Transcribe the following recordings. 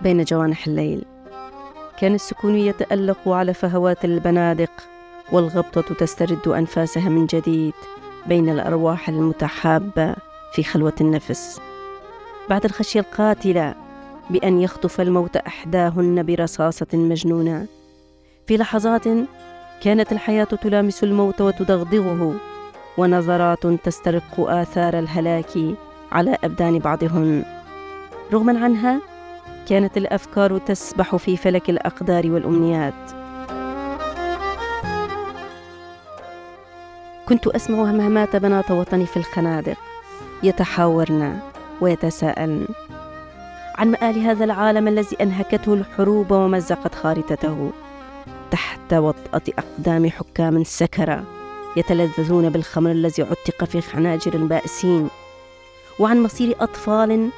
بين جوانح الليل كان السكون يتألق على فهوات البنادق، والغبطة تسترد أنفاسها من جديد بين الأرواح المتحابة في خلوة النفس، بعد الخشية القاتلة بأن يخطف الموت إحداهن برصاصة مجنونة. في لحظات كانت الحياة تلامس الموت وتدغدغه، ونظرات تسترق آثار الهلاك على أبدان بعضهن. رغما عنها كانت الأفكار تسبح في فلك الأقدار والأمنيات. كنت أسمع همهمات بنات وطني في الخنادق يتحاورن ويتساءلن عن مآل هذا العالم الذي أنهكته الحروب ومزقت خارطته، تحت وطأة أقدام حكام سكرة يتلذذون بالخمر الذي عتق في خناجر البائسين، وعن مصير أطفال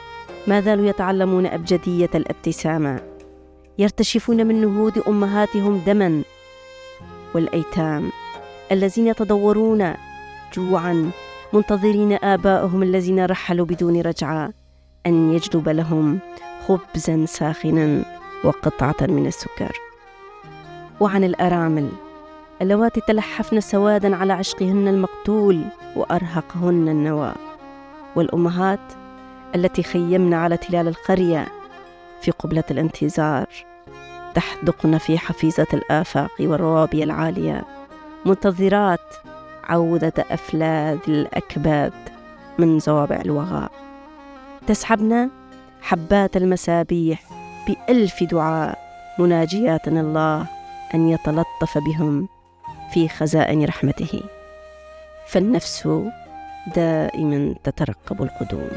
ما زالوا يتعلمون أبجدية الابتسامة، يرتشفون من نهود أمهاتهم دما، والأيتام الذين يتدورون جوعا منتظرين آبائهم الذين رحلوا بدون رجعة أن يجلب لهم خبزا ساخنا وقطعة من السكر. وعن الأرامل اللواتي تلحفن سوادا على عشقهن المقتول وأرهقهن النوى، والأمهات التي خيمن على تلال القرية في قبلة الانتظار، تحدقن في حفيظة الآفاق والروابي العالية، منتظرات عودة أفلاذ الأكباد من زوابع الوغى، تسحبن حبات المسابيح بألف دعاء، مناجيات الله أن يتلطف بهم في خزائن رحمته، فالنفس دائما تترقب القدوم.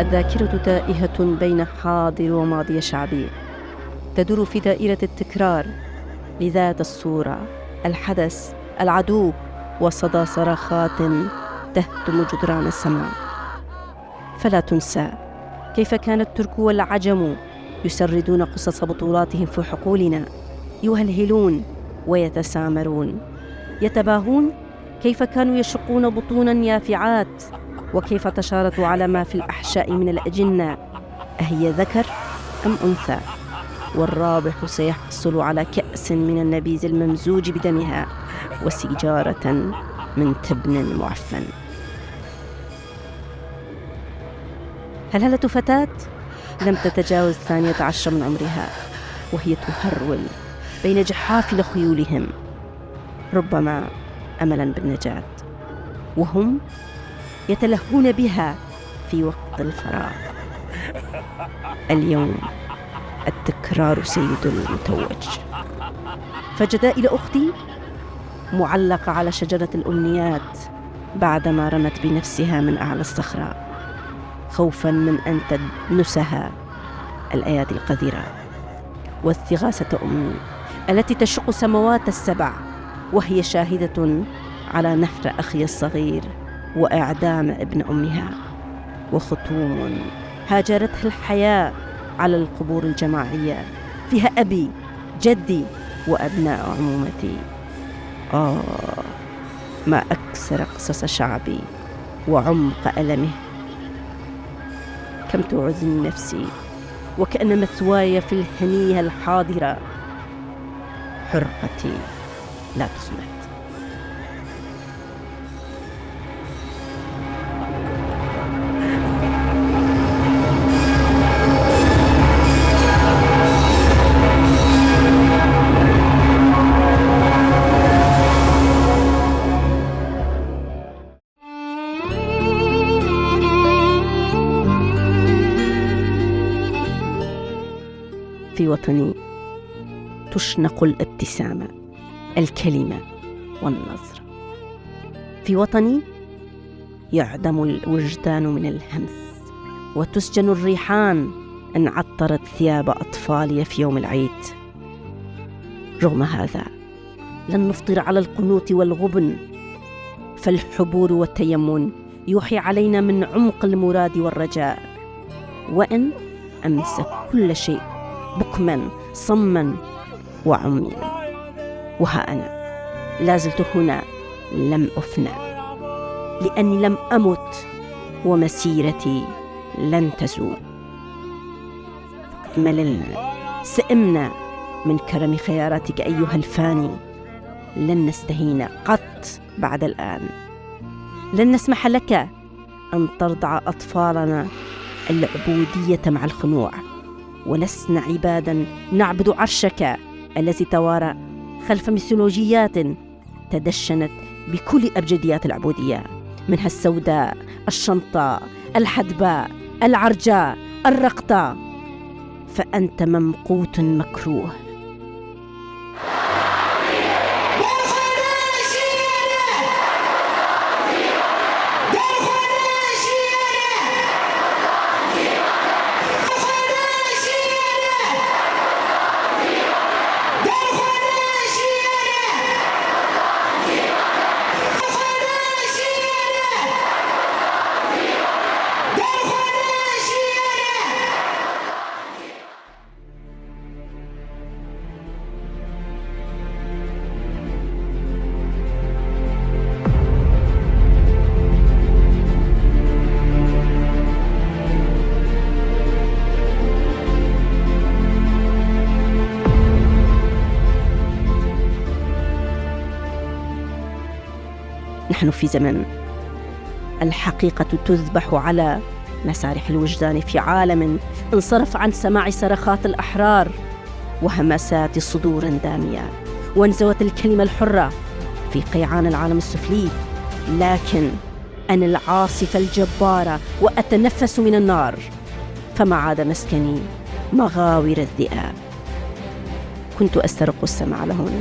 الذاكرة تائهة بين حاضر وماضي شعبي، تدور في دائرة التكرار لذات الصورة، الحدث، العدو، وصدى صرخات تهدم جدران السماء. فلا تنسى كيف كان الترك والعجم يسردون قصص بطولاتهم في حقولنا، يهلهلون ويتسامرون، يتباهون كيف كانوا يشقون بطونا يافعات، وكيف تشارطوا على ما في الأحشاء من الأجنة، أهي ذكر أم أنثى، والرابح سيحصل على كأس من النبيذ الممزوج بدمها وسيجارة من تبن معفن. هلهلة فتاة لم تتجاوز 12 من عمرها وهي تهرول بين جحافل خيولهم، ربما أملا بالنجاة، وهم يتلهون بها في وقت الفراغ. اليوم التكرار سيد المتوج، فجدائل أختي معلقة على شجرة الأمنيات بعدما رمت بنفسها من أعلى الصخرة، خوفا من أن تدنسها الأيادي القذرة. والثغاثة أمي التي تشق سموات السبع وهي شاهدة على نفر أخي الصغير وإعدام ابن أمها، وخطوم هاجرتها الحياة على القبور الجماعية فيها أبي، جدي، وأبناء عمومتي. ما أكثر قصص شعبي وعمق ألمه، كم تعزني نفسي وكأن مثواي في الهنية الحاضرة، حرقتي لا تصمت. في وطني تشنق الابتسامة، الكلمة والنظر. في وطني يعدم الوجدان من الهمس، وتسجن الريحان إن عطرت ثياب أطفالي في يوم العيد. رغم هذا لن نفطر على القنوط والغبن، فالحبور والتيمن يوحي علينا من عمق المراد والرجاء، وإن أمس كل شيء بكما صما وعميا. وها أنا لازلت هنا لم أفنى، لأني لم أمت ومسيرتي لن تزول. مللنا، سئمنا من كرم خياراتك أيها الفاني، لن نستهين قط بعد الآن. لن نسمح لك أن ترضع أطفالنا العبودية مع الخنوع، ولسنا عبادا نعبد عرشك الذي توارى خلف ميثولوجيات تدشنت بكل أبجديات العبودية، منها السوداء، الشنطاء، الحدباء، العرجاء، الرقطة. فأنت ممقوت مكروه. نحن في زمن الحقيقة تذبح على مسارح الوجدان، في عالم انصرف عن سماع صرخات الأحرار وهمسات صدور دامية، وانزوت الكلمة الحرة في قيعان العالم السفلي. لكن أنا العاصفة الجبارة وأتنفس من النار، فما عاد مسكني مغاور الذئاب. كنت أسترق السمع لهن،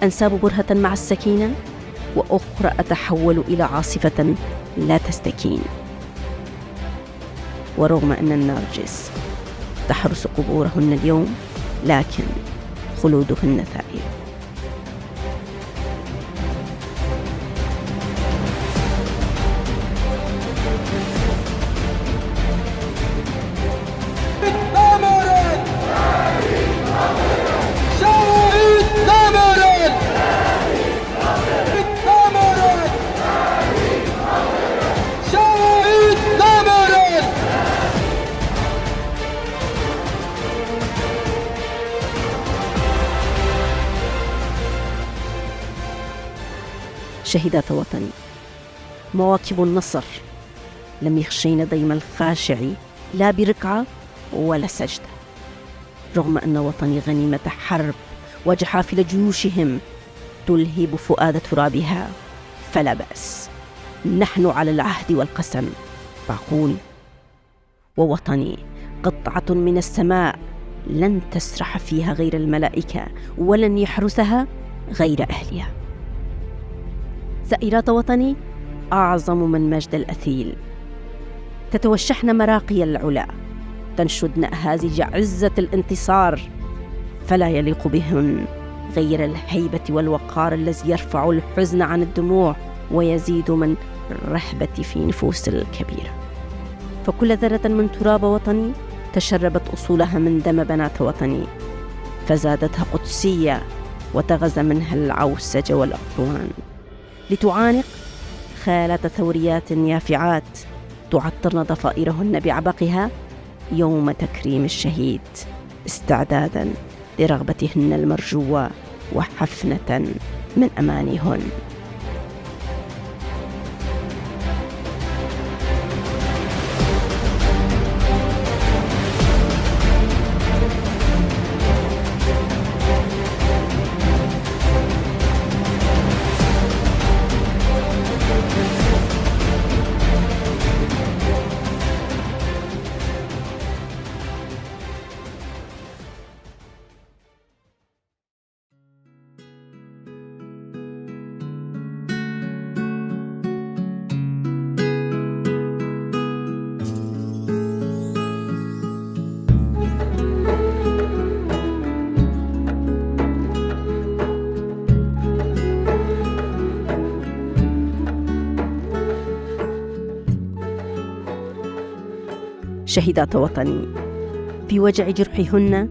أنساب برهة مع السكينة، وأخرى أتحول إلى عاصفة لا تستكين. ورغم أن النرجس تحرس قبورهن اليوم، لكن خلودهن ثائر. شهيدات وطني، مواكب النصر لم يخشين ضيم الخاشع لا بركعة ولا سجدة، رغم أن وطني غنيمة حرب وجحافل جيوشهم تلهب فؤاد ترابها. فلا بأس، نحن على العهد والقسم. فأقول: ووطني قطعة من السماء لن تسرح فيها غير الملائكة، ولن يحرسها غير أهلها. سائرات وطني أعظم من مجد الأثيل، تتوشحن مراقي العلا، تنشدن أهازج عزة الانتصار، فلا يليق بهن غير الهيبة والوقار الذي يرفع الحزن عن الدموع ويزيد من الرهبة في نفوس الكبيرة. فكل ذرة من تراب وطني تشربت أصولها من دم بنات وطني، فزادتها قدسية وتغزى منها العوسج والأخوان، لتعانق خالة ثوريات يافعات تعطرن ضفائرهن بعبقها يوم تكريم الشهيد، استعدادا لرغبتهن المرجوة وحفنة من أمانيهن. شهيدات وطني، في وجع جرحهن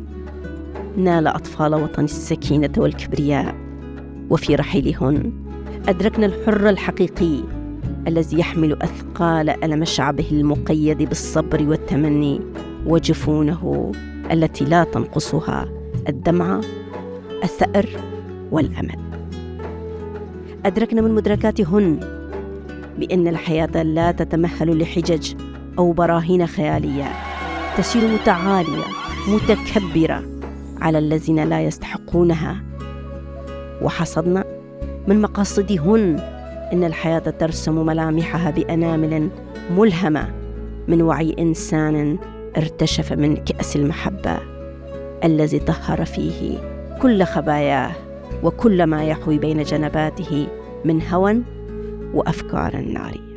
نال أطفال وطن السكينة والكبرياء، وفي رحيلهن أدركنا الحر الحقيقي الذي يحمل أثقال ألم شعبه المقيد بالصبر والتمني، وجفونه التي لا تنقصها الدمع، الثأر والأمل. أدركنا من مدركاتهن بأن الحياة لا تتمهل لحجج أو براهين خيالية تسير متعالية متكبرة على الذين لا يستحقونها. وحصدنا من مقاصدهن إن الحياة ترسم ملامحها بأنامل ملهمة من وعي إنسان ارتشف من كأس المحبة الذي طهر فيه كل خباياه وكل ما يحوي بين جنباته من هوى وأفكار نارية.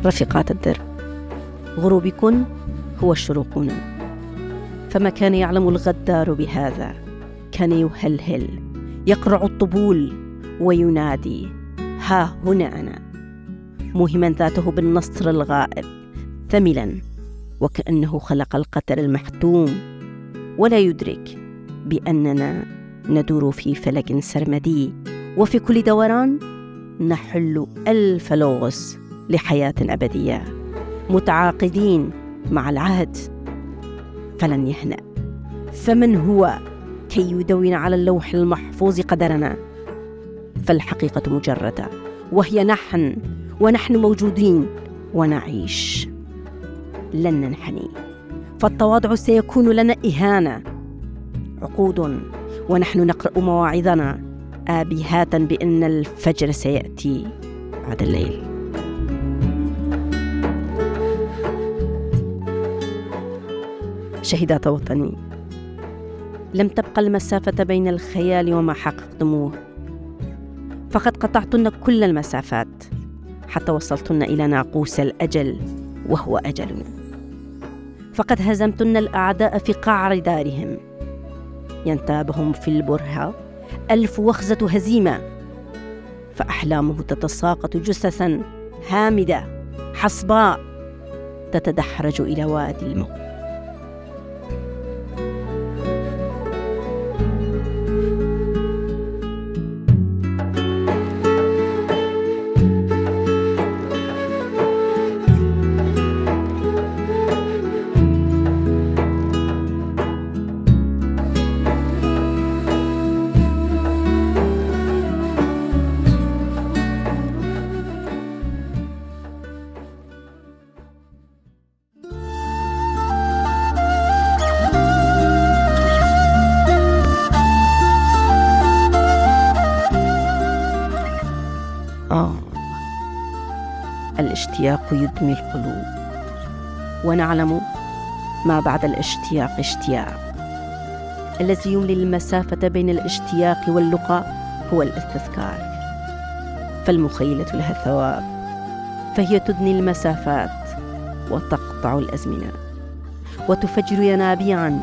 رفيقات الدرب، غروبكن هو شروقنا، فما كان يعلم الغدار بهذا كان يهلهل يقرع الطبول وينادي: ها هنا أنا، موهما ذاته بالنصر الغائب ثملا وكأنه خلق القطر المحتوم، ولا يدرك بأننا ندور في فلك سرمدي، وفي كل دوران نحل 1000 لغز لحياة أبدية، متعاقدين مع العهد فلن يهنأ. فمن هو كي يدون على اللوح المحفوظ قدرنا؟ فالحقيقة مجردة، وهي نحن، ونحن موجودين ونعيش، لن ننحني، فالتواضع سيكون لنا إهانة، عقود ونحن نقرأ مواعظنا آبهاتا بأن الفجر سيأتي بعد الليل. شهيدات وطني، لم تبقى المسافة بين الخيال وما حققتموه، فقد قطعتن كل المسافات حتى وصلتن إلى ناقوس الأجل وهو أجلنا، فقد هزمتن الأعداء في قعر دارهم، ينتابهم في البرهة 1000 وخزة هزيمة، فأحلامه تتساقط جثثا هامدة حصباء تتدحرج إلى وادي الموت. الاشتياق يدمي القلوب، ونعلم ما بعد الاشتياق اشتياق. الذي يملي المسافة بين الاشتياق واللقاء هو الاستذكار، فالمخيلة لها ثواب، فهي تدني المسافات وتقطع الأزمنة وتفجر ينابيعا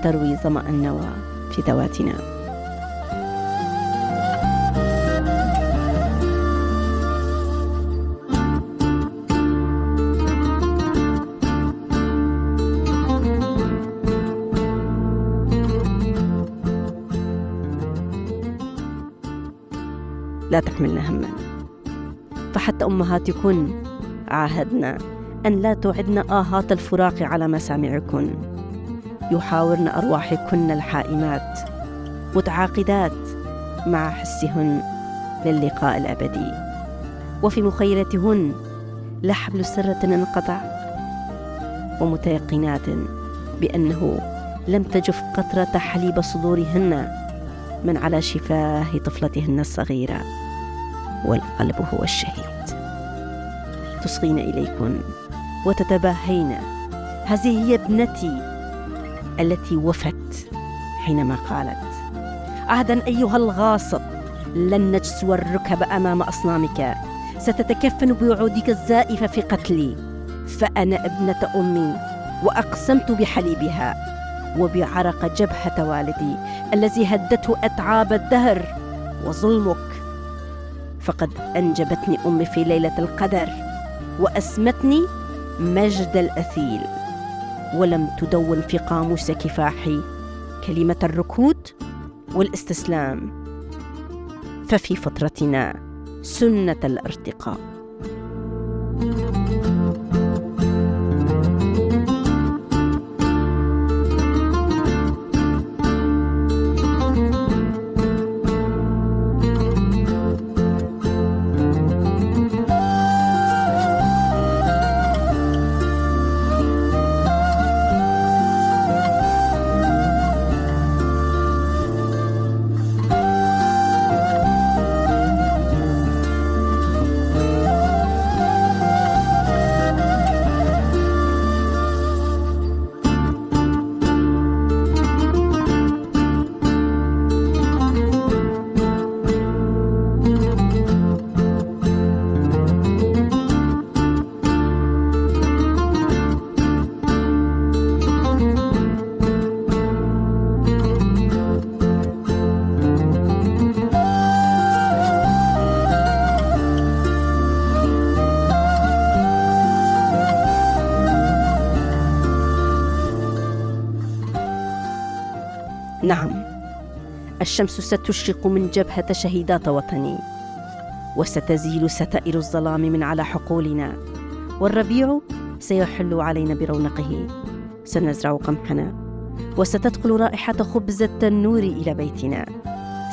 تروي ظمأ النوى في ذواتنا. لا تحملنا هما، فحتى أمهاتكن عاهدنا أن لا توعدن آهات الفراق على مسامعكن، يحاورن أرواحكن الحائمات متعاقدات مع حسهن للقاء الأبدي، وفي مخيلتهن لا حبل سرة انقطع، ومتيقنات بأنه لم تجف قطرة حليب صدورهن من على شفاه طفلتهن الصغيرة، والقلب هو الشهيد. تصغين إليكن وتتباهين: هذه هي ابنتي التي وفت حينما قالت: عهدا أيها الغاصب، لن نجسو الركب أمام أصنامك، ستتكفن بوعودك الزائفة في قتلي، فأنا ابنة أمي، وأقسمت بحليبها وبعرق جبهة والدي الذي هدته أتعاب الدهر وظلمك. فقد أنجبتني أمي في ليلة القدر وأسمتني مجد الأثيل، ولم تدون في قاموس كفاحي كلمة الركود والاستسلام، ففي فطرتنا سنة الارتقاء. نعم، الشمس ستشرق من جبهة شهيدات وطني، وستزيل ستائر الظلام من على حقولنا، والربيع سيحل علينا برونقه. سنزرع قمحنا، وستدخل رائحة خبز التنور إلى بيتنا.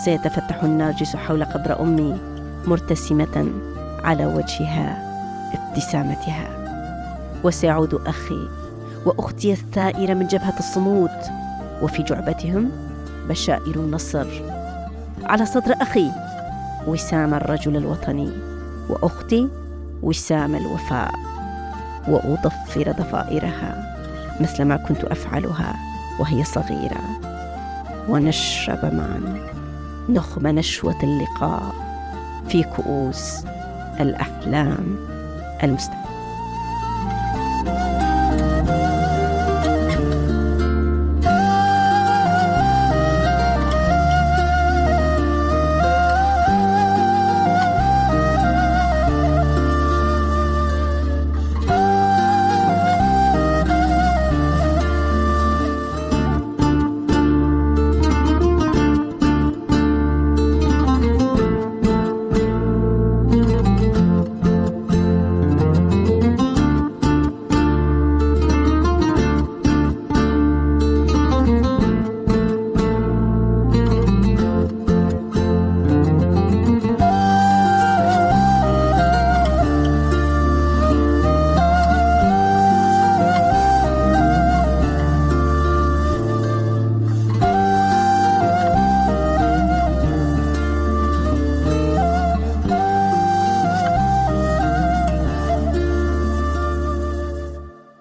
سيتفتح النرجس حول قبر أمي مرتسمة على وجهها ابتسامتها، وسيعود أخي وأختي الثائرة من جبهة الصمود، وفي جعبتهم بشائر النصر. على صدر أخي وسام الرجل الوطني، وأختي وسام الوفاء، وأضفر ضفائرها مثل ما كنت أفعلها وهي صغيرة، ونشرب معا نخم نشوة اللقاء في كؤوس الأحلام المستحيلة.